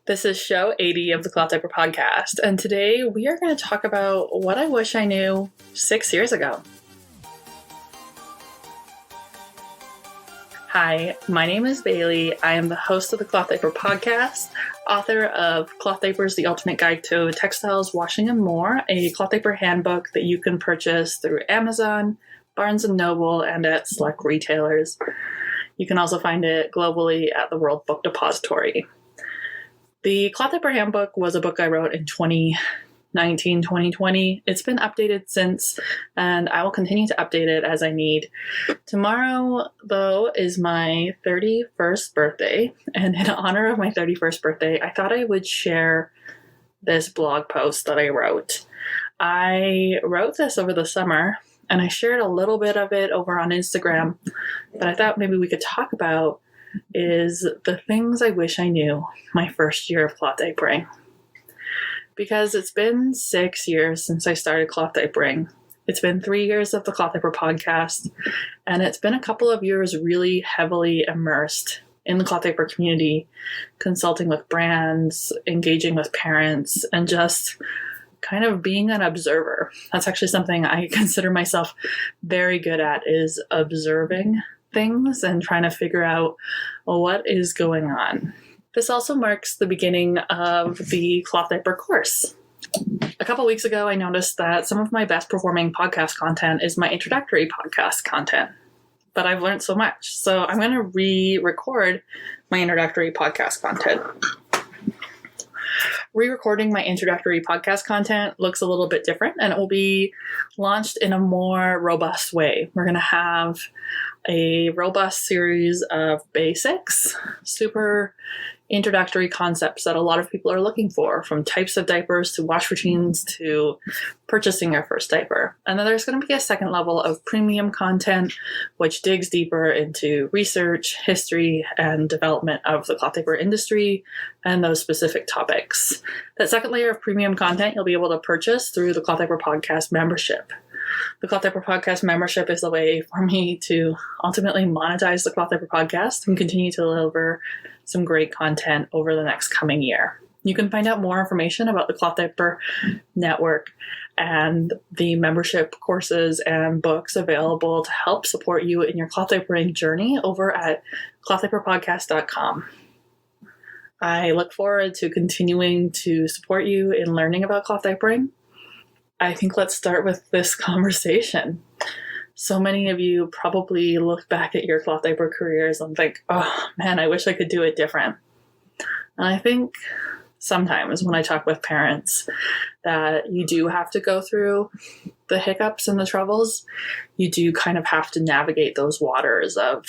This is show 80 of the Cloth Diaper podcast, and today we are going to talk about what I wish I knew 6 years ago. Hi, my name is Bailey. I am the host of the Cloth Diaper podcast, author of Cloth Diapers, The Ultimate Guide to Textiles, Washing, and More, a cloth diaper handbook that you can purchase through Amazon, Barnes & Noble, and at select retailers. You can also find it globally at the World Book Depository. The Cloth Diaper Handbook was a book I wrote in 2019, 2020. It's been updated since, and I will continue to update it as I need. Tomorrow, though, is my 31st birthday, and in honor of my 31st birthday, I thought I would share this blog post that I wrote. I wrote this over the summer, and I shared a little bit of it over on Instagram, but I thought maybe we could talk about is the things I wish I knew my first year of cloth diapering. Because it's been 6 years since I started cloth diapering. It's been 3 years of the Cloth Diaper podcast, and it's been a couple of years really heavily immersed in the cloth diaper community, consulting with brands, engaging with parents, and just kind of being an observer. That's actually something I consider myself very good at, is observing things and trying to figure out what is going on. This also marks the beginning of the Cloth Diaper course. A couple weeks ago, I noticed that some of my best performing podcast content is my introductory podcast content, but I've learned so much. So I'm going to re-record my introductory podcast content. Re-recording my introductory podcast content looks a little bit different, and it will be launched in a more robust way. We're going to have a robust series of basics, super introductory concepts that a lot of people are looking for, from types of diapers to wash routines to purchasing your first diaper. And then there's going to be a second level of premium content, which digs deeper into research, history, and development of the cloth diaper industry and those specific topics. That second layer of premium content you'll be able to purchase through the Cloth Diaper Podcast membership. The Cloth Diaper Podcast membership is a way for me to ultimately monetize the Cloth Diaper Podcast and continue to deliver some great content over the next coming year. You can find out more information about the Cloth Diaper Network and the membership courses and books available to help support you in your cloth diapering journey over at clothdiaperpodcast.com. I look forward to continuing to support you in learning about cloth diapering. I think let's start with this conversation. So many of you probably look back at your cloth diaper careers and think, oh man, I wish I could do it different. And I think sometimes when I talk with parents that you do have to go through the hiccups and the troubles, you do kind of have to navigate those waters of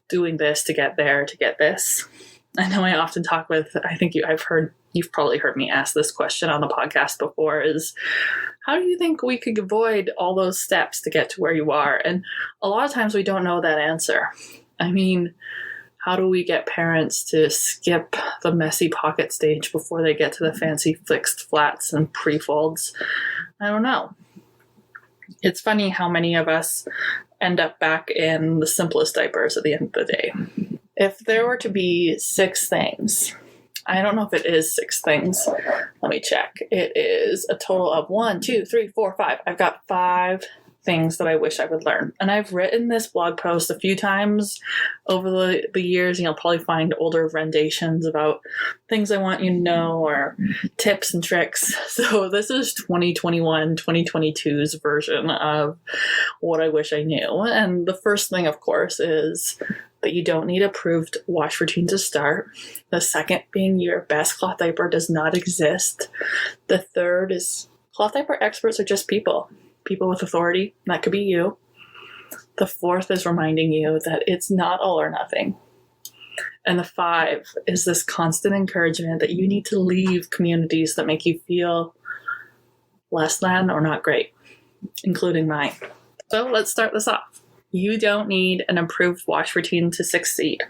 doing this to get there, to get this. I know I often talk with, you've probably heard me ask this question on the podcast before, is how do you think we could avoid all those steps to get to where you are? And a lot of times we don't know that answer. I mean, how do we get parents to skip the messy pocket stage before they get to the fancy fixed flats and prefolds? I don't know. It's funny how many of us end up back in the simplest diapers at the end of the day. If there were to be 6 things, I don't know if it is 6 things. Let me check. It is a total of 1, 2, 3, 4, 5. I've got 5 things that I wish I would learn. And I've written this blog post a few times over the years. You'll probably find older renditions about things I want you to know or tips and tricks. So this is 2021, 2022's version of what I wish I knew. And the first thing, of course, is that you don't need approved wash routine to start. The second being your best cloth diaper does not exist. The third is cloth diaper experts are just people with authority. That could be you. The fourth is reminding you that it's not all or nothing. And the 5 is this constant encouragement that you need to leave communities that make you feel less than or not great, including mine. So let's start this off. You don't need an approved wash routine to succeed.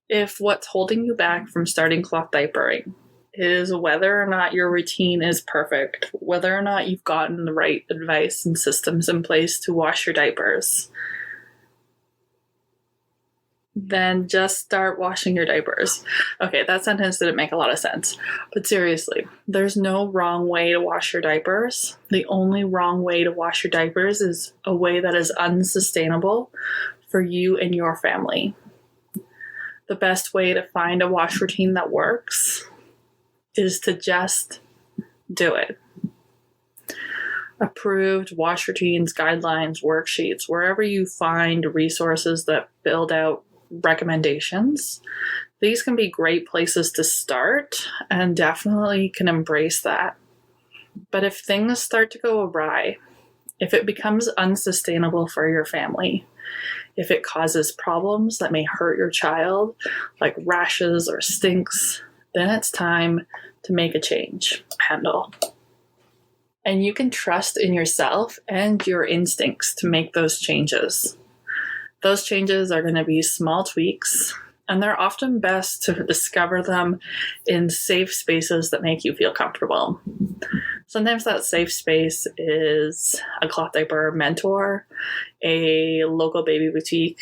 If what's holding you back from starting cloth diapering is whether or not your routine is perfect, whether or not you've gotten the right advice and systems in place to wash your diapers, then just start washing your diapers. Okay, that sentence didn't make a lot of sense. But seriously, there's no wrong way to wash your diapers. The only wrong way to wash your diapers is a way that is unsustainable for you and your family. The best way to find a wash routine that works is to just do it. Approved wash routines, guidelines, worksheets, wherever you find resources that build out recommendations, these can be great places to start and definitely can embrace that. But if things start to go awry, if it becomes unsustainable for your family, if it causes problems that may hurt your child, like rashes or stinks, then it's time to make a change. Handle. And you can trust in yourself and your instincts to make those changes. Those changes are going to be small tweaks, and they're often best to discover them in safe spaces that make you feel comfortable. Sometimes that safe space is a cloth diaper mentor, a local baby boutique,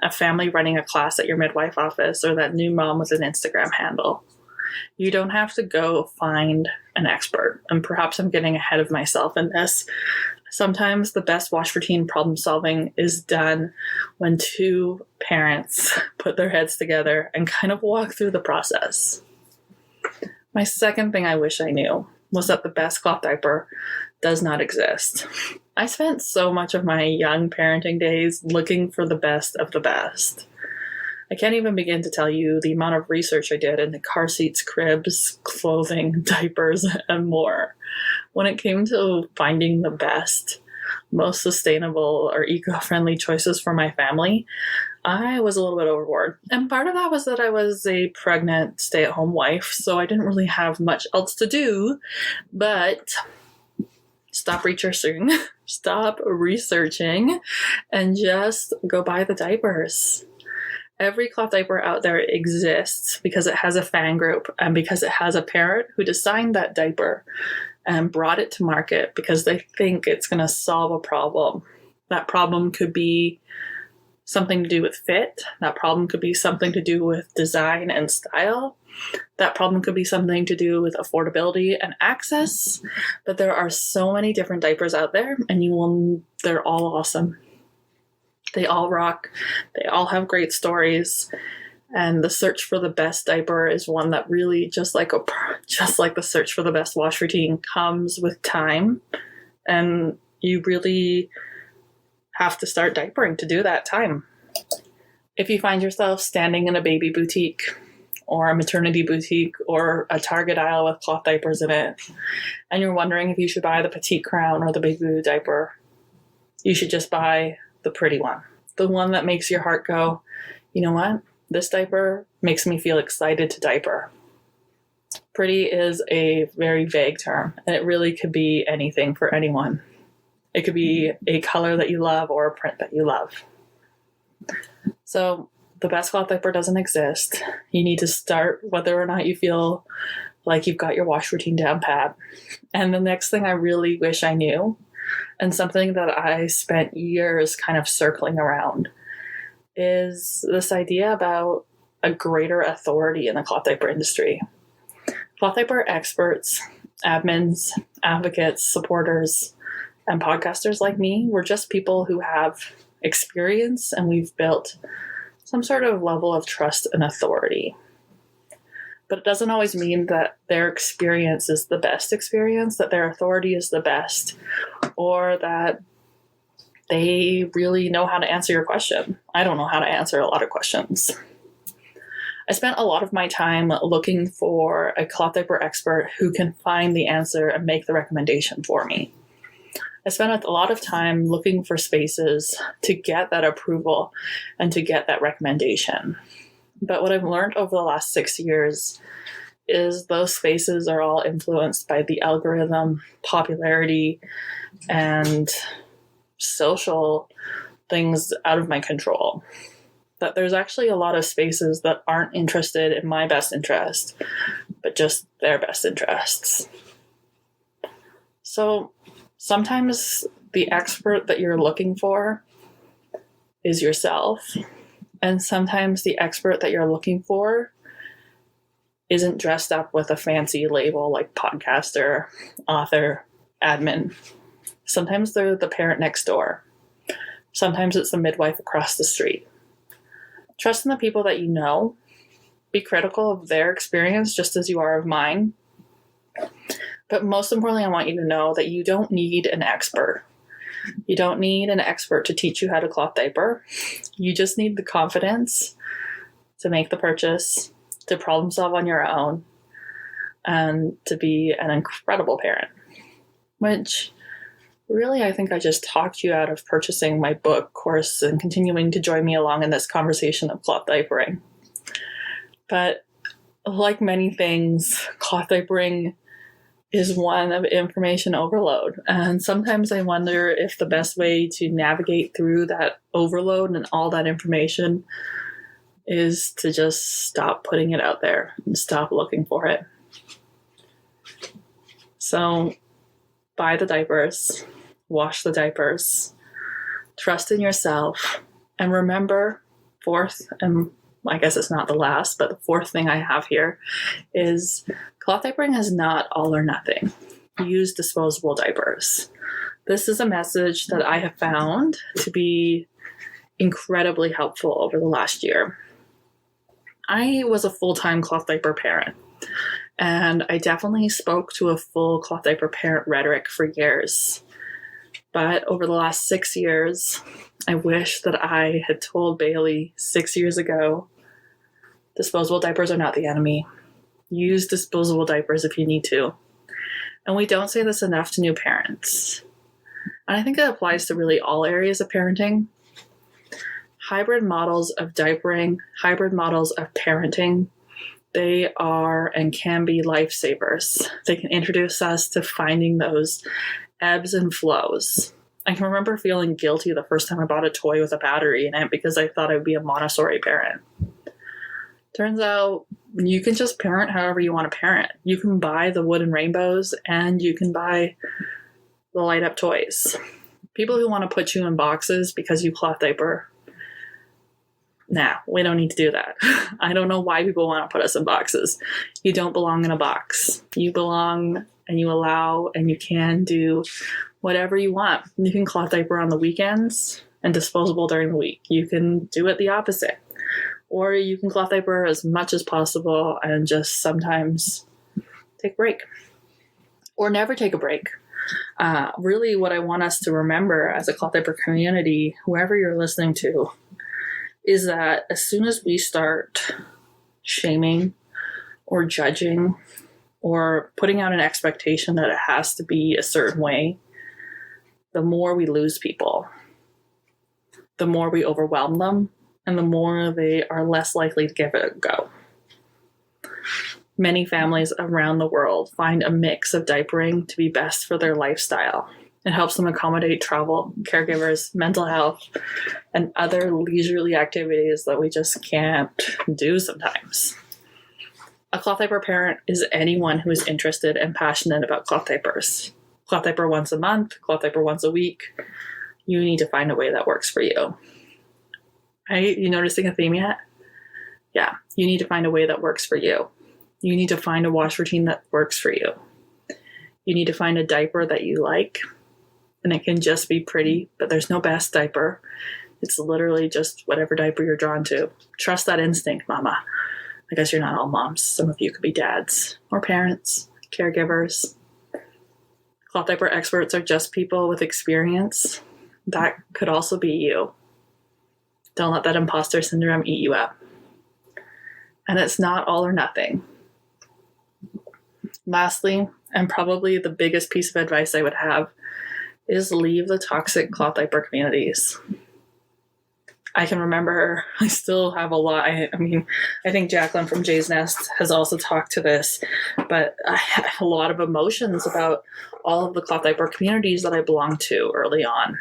a family running a class at your midwife office, or that new mom with an Instagram handle. You don't have to go find an expert, and perhaps I'm getting ahead of myself in this. Sometimes the best wash routine problem solving is done when two parents put their heads together and kind of walk through the process. My second thing I wish I knew was that the best cloth diaper does not exist. I spent so much of my young parenting days looking for the best of the best. I can't even begin to tell you the amount of research I did into car seats, cribs, clothing, diapers, and more. When it came to finding the best, most sustainable or eco-friendly choices for my family, I was a little bit overboard. And part of that was that I was a pregnant stay-at-home wife, so I didn't really have much else to do, but stop researching, and just go buy the diapers. Every cloth diaper out there exists because it has a fan group and because it has a parent who designed that diaper and brought it to market because they think it's going to solve a problem. That problem could be something to do with fit. That problem could be something to do with design and style. That problem could be something to do with affordability and access. But there are so many different diapers out there, and they're all awesome. They all rock. They all have great stories. And the search for the best diaper is one that really, just like the search for the best wash routine, comes with time. And you really have to start diapering to do that time. If you find yourself standing in a baby boutique or a maternity boutique or a Target aisle with cloth diapers in it, and you're wondering if you should buy the petite crown or the baby blue diaper, you should just buy the pretty one. The one that makes your heart go, you know what? This diaper makes me feel excited to diaper. Pretty is a very vague term, and it really could be anything for anyone. It could be a color that you love or a print that you love. So the best cloth diaper doesn't exist. You need to start whether or not you feel like you've got your wash routine down pat. And the next thing I really wish I knew, and something that I spent years kind of circling around, is this idea about a greater authority in the cloth diaper industry. Cloth diaper experts, admins, advocates, supporters, and podcasters like me, we're just people who have experience, and we've built some sort of level of trust and authority. But it doesn't always mean that their experience is the best experience, that their authority is the best, or that they really know how to answer your question. I don't know how to answer a lot of questions. I spent a lot of my time looking for a cloth diaper expert who can find the answer and make the recommendation for me. I spent a lot of time looking for spaces to get that approval and to get that recommendation. But what I've learned over the last 6 years is those spaces are all influenced by the algorithm, popularity, and social things out of my control. That there's actually a lot of spaces that aren't interested in my best interest, but just their best interests. So sometimes the expert that you're looking for is yourself, And sometimes the expert that you're looking for isn't dressed up with a fancy label like podcaster, author, admin. Sometimes they're the parent next door. Sometimes it's the midwife across the street. Trust in the people that you know. Be critical of their experience just as you are of mine. But most importantly, I want you to know that you don't need an expert. You don't need an expert to teach you how to cloth diaper. You just need the confidence to make the purchase, to problem solve on your own, and to be an incredible parent. Which, really, I think I just talked you out of purchasing my book course and continuing to join me along in this conversation of cloth diapering. But like many things, cloth diapering is one of information overload. And sometimes I wonder if the best way to navigate through that overload and all that information is to just stop putting it out there and stop looking for it. So buy the diapers, wash the diapers, trust in yourself, and remember, fourth, and I guess it's not the last, but the fourth thing I have here is cloth diapering is not all or nothing. Use disposable diapers. This is a message that I have found to be incredibly helpful over the last year. I was a full-time cloth diaper parent, and I definitely spoke to a full cloth diaper parent rhetoric for years. But over the last 6 years, I wish that I had told Bailey 6 years ago, disposable diapers are not the enemy. Use disposable diapers if you need to. And we don't say this enough to new parents. And I think it applies to really all areas of parenting. Hybrid models of diapering, hybrid models of parenting, they are and can be lifesavers. They can introduce us to finding those ebbs and flows. I can remember feeling guilty the first time I bought a toy with a battery in it because I thought I'd be a Montessori parent. Turns out you can just parent however you want to parent. You can buy the wooden rainbows and you can buy the light up toys. People who want to put you in boxes because you cloth diaper, nah, we don't need to do that. I don't know why people want to put us in boxes. You don't belong in a box. You belong and you allow and you can do whatever you want. You can cloth diaper on the weekends and disposable during the week. You can do it the opposite. Or you can cloth diaper as much as possible and just sometimes take a break. Or never take a break. Really what I want us to remember as a cloth diaper community, whoever you're listening to, is that as soon as we start shaming or judging or putting out an expectation that it has to be a certain way, the more we lose people, the more we overwhelm them, and the more they are less likely to give it a go. Many families around the world find a mix of diapering to be best for their lifestyle. It helps them accommodate travel, caregivers, mental health, and other leisurely activities that we just can't do sometimes. A cloth diaper parent is anyone who is interested and passionate about cloth diapers. Cloth diaper once a month, cloth diaper once a week. You need to find a way that works for you. Right? You noticing a theme yet? Yeah, you need to find a way that works for you. You need to find a wash routine that works for you. You need to find a diaper that you like. And it can just be pretty, but there's no best diaper. It's literally just whatever diaper you're drawn to. Trust that instinct, mama. I guess you're not all moms. Some of you could be dads or parents, caregivers. Cloth diaper experts are just people with experience. That could also be you. Don't let that imposter syndrome eat you up. And it's not all or nothing. Lastly, and probably the biggest piece of advice I would have, is leave the toxic cloth diaper communities. I can remember, I still have a lot. I think Jacqueline from Jay's Nest has also talked to this, but I had a lot of emotions about all of the cloth diaper communities that I belonged to early on.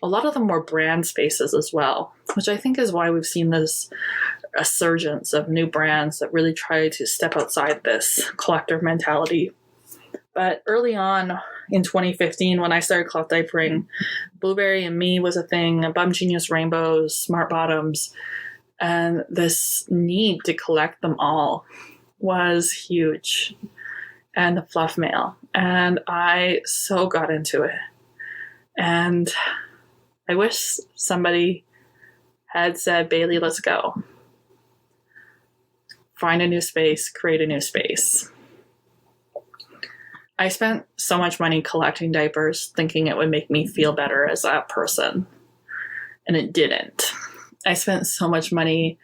A lot of them were brand spaces as well, which I think is why we've seen this resurgence of new brands that really try to step outside this collective mentality. But early on in 2015, when I started cloth diapering, Blueberry and Me was a thing, Bum Genius Rainbows, Smart Bottoms, and this need to collect them all was huge. And the fluff mail. And I so got into it. And I wish somebody had said, Bailey, let's go. Find a new space, create a new space. I spent so much money collecting diapers, thinking it would make me feel better as a person. And it didn't. I spent so much money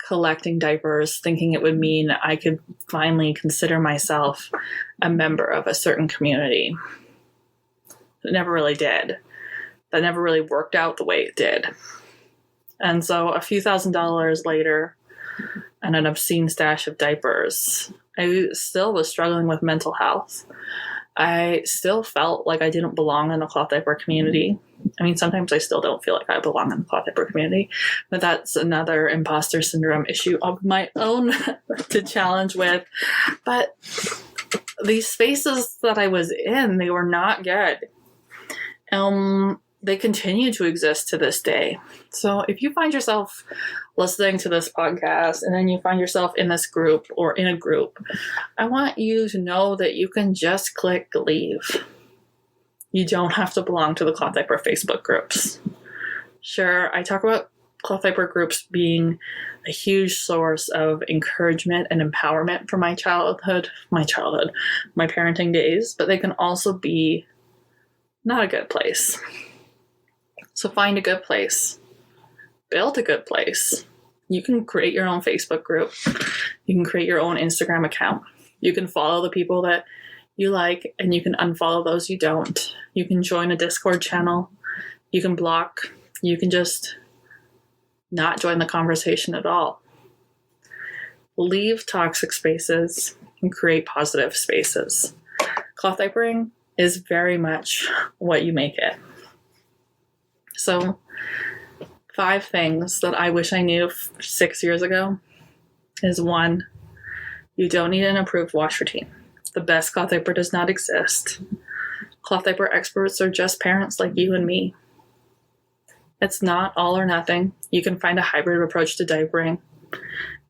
collecting diapers, thinking it would mean I could finally consider myself a member of a certain community. It never really did. That never really worked out the way it did. And so a few $1,000s later, and an obscene stash of diapers, I still was struggling with mental health. I still felt like I didn't belong in the cloth diaper community. I mean, sometimes I still don't feel like I belong in the cloth diaper community, but that's another imposter syndrome issue of my own to challenge with. But these spaces that I was in, they were not good. They continue to exist to this day. So if you find yourself listening to this podcast and then you find yourself in this group or in a group, I want you to know that you can just click leave. You don't have to belong to the Cloth Diaper Facebook groups. Sure, I talk about Cloth Diaper groups being a huge source of encouragement and empowerment for my parenting days, but they can also be not a good place. So find a good place. Build a good place. You can create your own Facebook group. You can create your own Instagram account. You can follow the people that you like, and you can unfollow those you don't. You can join a Discord channel. You can block. You can just not join the conversation at all. Leave toxic spaces and create positive spaces. Cloth diapering is very much what you make it. So 5 things that I wish I knew 6 years ago is 1, you don't need an approved wash routine. The best cloth diaper does not exist. Cloth diaper experts are just parents like you and me. It's not all or nothing. You can find a hybrid approach to diapering,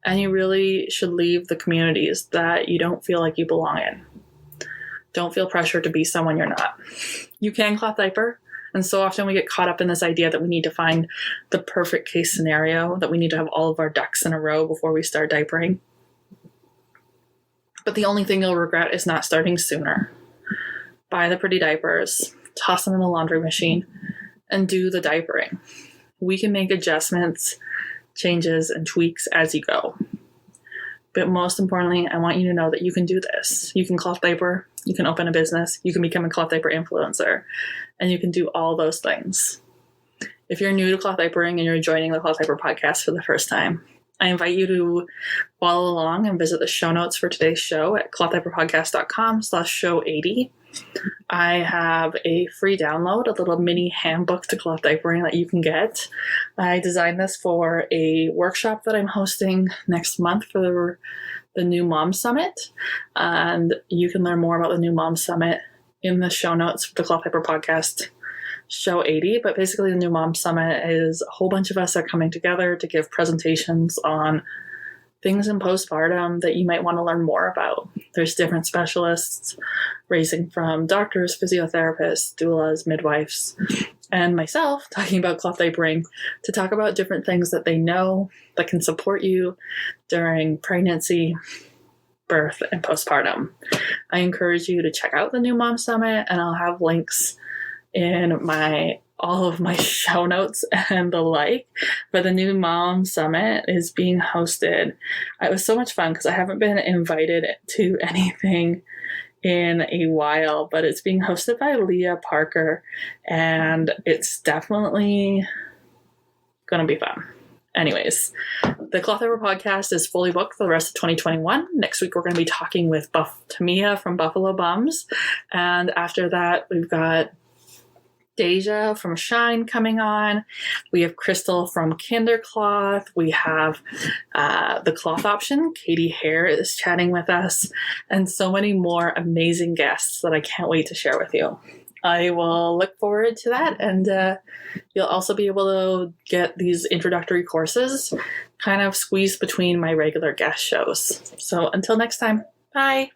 and you really should leave the communities that you don't feel like you belong in. Don't feel pressure to be someone you're not. You can cloth diaper. And so often we get caught up in this idea that we need to find the perfect case scenario, that we need to have all of our ducks in a row before we start diapering. But the only thing you'll regret is not starting sooner. Buy the pretty diapers, toss them in the laundry machine, and do the diapering. We can make adjustments, changes, and tweaks as you go. But most importantly, I want you to know that you can do this. You can cloth diaper, you can open a business, you can become a cloth diaper influencer, and you can do all those things. If you're new to cloth diapering and you're joining the Cloth Diaper podcast for the first time, I invite you to follow along and visit the show notes for today's show at clothdiaperpodcast.com/show80. I have a free download, a little mini handbook to cloth diapering that you can get. I designed this for a workshop that I'm hosting next month for the New Mom Summit. And you can learn more about the New Mom Summit in the show notes for the Cloth Diaper podcast show 80. But basically the New Mom Summit is a whole bunch of us are coming together to give presentations on things in postpartum that you might want to learn more about. There's different specialists ranging from doctors, physiotherapists, doulas, midwives, and myself talking about cloth diapering to talk about different things that they know that can support you during pregnancy, birth, and postpartum. I encourage you to check out the New Mom Summit, and I'll have links in all of my show notes and the like. But the New Mom Summit is being hosted. It was so much fun because I haven't been invited to anything in a while, but it's being hosted by Leah Parker, and it's definitely going to be fun. Anyways, the Cloth Diaper podcast is fully booked for the rest of 2021. Next week, we're going to be talking with Tamia from Buffalo Bums. And after that, we've got Deja from Shine coming on. We have Crystal from Kindercloth. We have the cloth option. Katie Hare is chatting with us, and so many more amazing guests that I can't wait to share with you. I will look forward to that, and you'll also be able to get these introductory courses kind of squeezed between my regular guest shows. So until next time, bye.